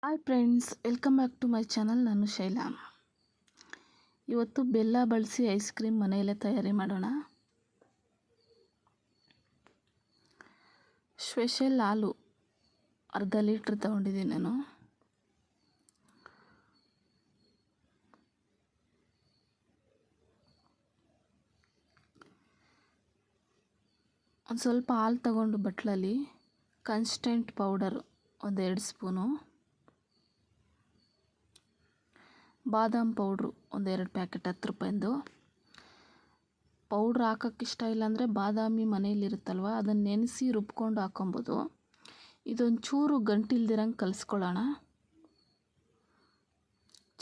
Hi friends, welcome back to my channel. ನಾನು ಶೈಲಾ. ಇವತ್ತು ಬೆಲ್ಲ ಬಳಸಿ ಐಸ್ ಕ್ರೀಮ್ ಮನೆಯಲ್ಲೇ ತಯಾರಿ ಮಾಡೋಣ. ಸ್ಪೆಷಲ್ ಹಾಲು ಅರ್ಧ ಲೀಟ್ರ್ ತಗೊಂಡಿದ್ದೀನಿ ನಾನು. ಒಂದು ಸ್ವಲ್ಪ ಹಾಲು ತಗೊಂಡು ಬಟ್ಲಲ್ಲಿ ಕನ್ಸ್ಟೆಂಟ್ ಪೌಡರ್ 1-2 ಸ್ಪೂನು, ಬಾದಾಮ್ ಪೌಡ್ರು 1-2 ಪ್ಯಾಕೆಟ್ 10 ರೂಪಾಯಿಂದು. ಪೌಡ್ರ್ ಹಾಕೋಕ್ಕೆ ಇಷ್ಟ ಇಲ್ಲಾಂದರೆ ಬಾದಾಮಿ ಮನೇಲಿರುತ್ತಲ್ವ, ಅದನ್ನು ನೆನೆಸಿ ರುಬ್ಕೊಂಡು ಹಾಕೊಬೋದು. ಇದೊಂಚೂರು ಗಂಟಿಲ್ದಿರಂಗೆ ಕಲಿಸ್ಕೊಳ್ಳೋಣ.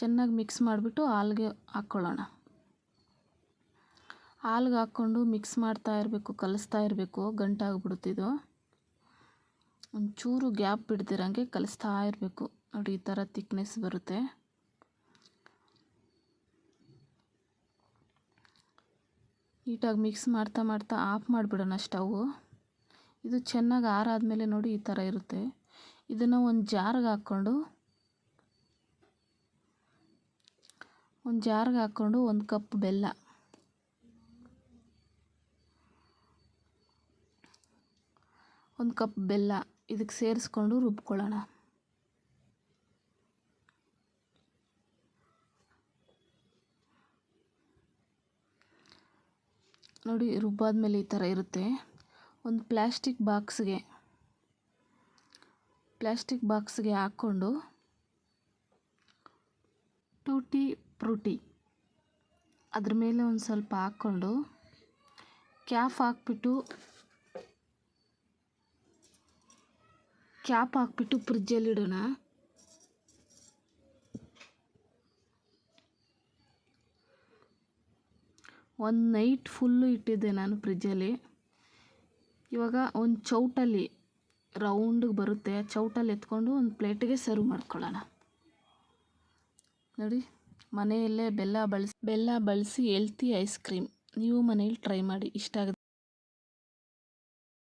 ಚೆನ್ನಾಗಿ ಮಿಕ್ಸ್ ಮಾಡಿಬಿಟ್ಟು ಹಾಲಿಗೆ ಹಾಕ್ಕೊಳ್ಳೋಣ. ಹಾಲ್ಗೆ ಹಾಕ್ಕೊಂಡು ಮಿಕ್ಸ್ ಮಾಡ್ತಾ ಇರಬೇಕು, ಕಲಿಸ್ತಾ ಇರಬೇಕು. ಗಂಟಾಗ್ಬಿಡುತ್ತಿದ್ದು ಒಂಚೂರು ಗ್ಯಾಪ್ ಬಿಡ್ದಿರಂಗೆ ಕಲಿಸ್ತಾ ಇರಬೇಕು. ನೋಡಿ, ಈ ಥರ ತಿಕ್ನೆಸ್ ಬರುತ್ತೆ. ನೀಟಾಗಿ ಮಿಕ್ಸ್ ಮಾಡ್ತಾ ಮಾಡ್ತಾ ಆಫ್ ಮಾಡಿಬಿಡೋಣ ಸ್ಟವ್ವು. ಇದು ಚೆನ್ನಾಗಿ ಆರಾದಮೇಲೆ ನೋಡಿ ಈ ಥರ ಇರುತ್ತೆ. ಇದನ್ನು ಒಂದು ಜಾರ್ಗೆ ಹಾಕ್ಕೊಂಡು 1 ಕಪ್ ಬೆಲ್ಲ, ಇದಕ್ಕೆ ಸೇರಿಸ್ಕೊಂಡು ರುಬ್ಕೊಳ್ಳೋಣ. ನೋಡಿ, ರುಬ್ಬಾದ್ಮೇಲೆ ಈ ಥರ ಇರುತ್ತೆ. ಒಂದು ಪ್ಲಾಸ್ಟಿಕ್ ಬಾಕ್ಸ್ಗೆ ಹಾಕ್ಕೊಂಡು ಟೂಟಿ ಫ್ರೂಟಿ ಅದ್ರ ಮೇಲೆ ಒಂದು ಸ್ವಲ್ಪ ಹಾಕ್ಕೊಂಡು ಕ್ಯಾಪ್ ಹಾಕ್ಬಿಟ್ಟು ಫ್ರಿಜ್ಜಲ್ಲಿಡೋಣ. ಒಂದು ನೈಟ್ ಫುಲ್ಲು ಇಟ್ಟಿದ್ದೆ ನಾನು ಫ್ರಿಜ್ಜಲ್ಲಿ. ಇವಾಗ ಒಂದು ಚೌಟಲ್ಲಿ ರೌಂಡಿಗೆ ಬರುತ್ತೆ, ಆ ಚೌಟಲ್ಲಿ ಎತ್ಕೊಂಡು ಒಂದು ಪ್ಲೇಟಿಗೆ ಸರ್ವ್ ಮಾಡ್ಕೊಳ್ಳೋಣ. ನೋಡಿ, ಮನೆಯಲ್ಲೇ ಬೆಲ್ಲ ಬಳಸಿ ಹೆಲ್ತಿ ಐಸ್ ಕ್ರೀಮ್ ನೀವು ಮನೇಲಿ ಟ್ರೈ ಮಾಡಿ. ಇಷ್ಟ ಆಗಿದೆ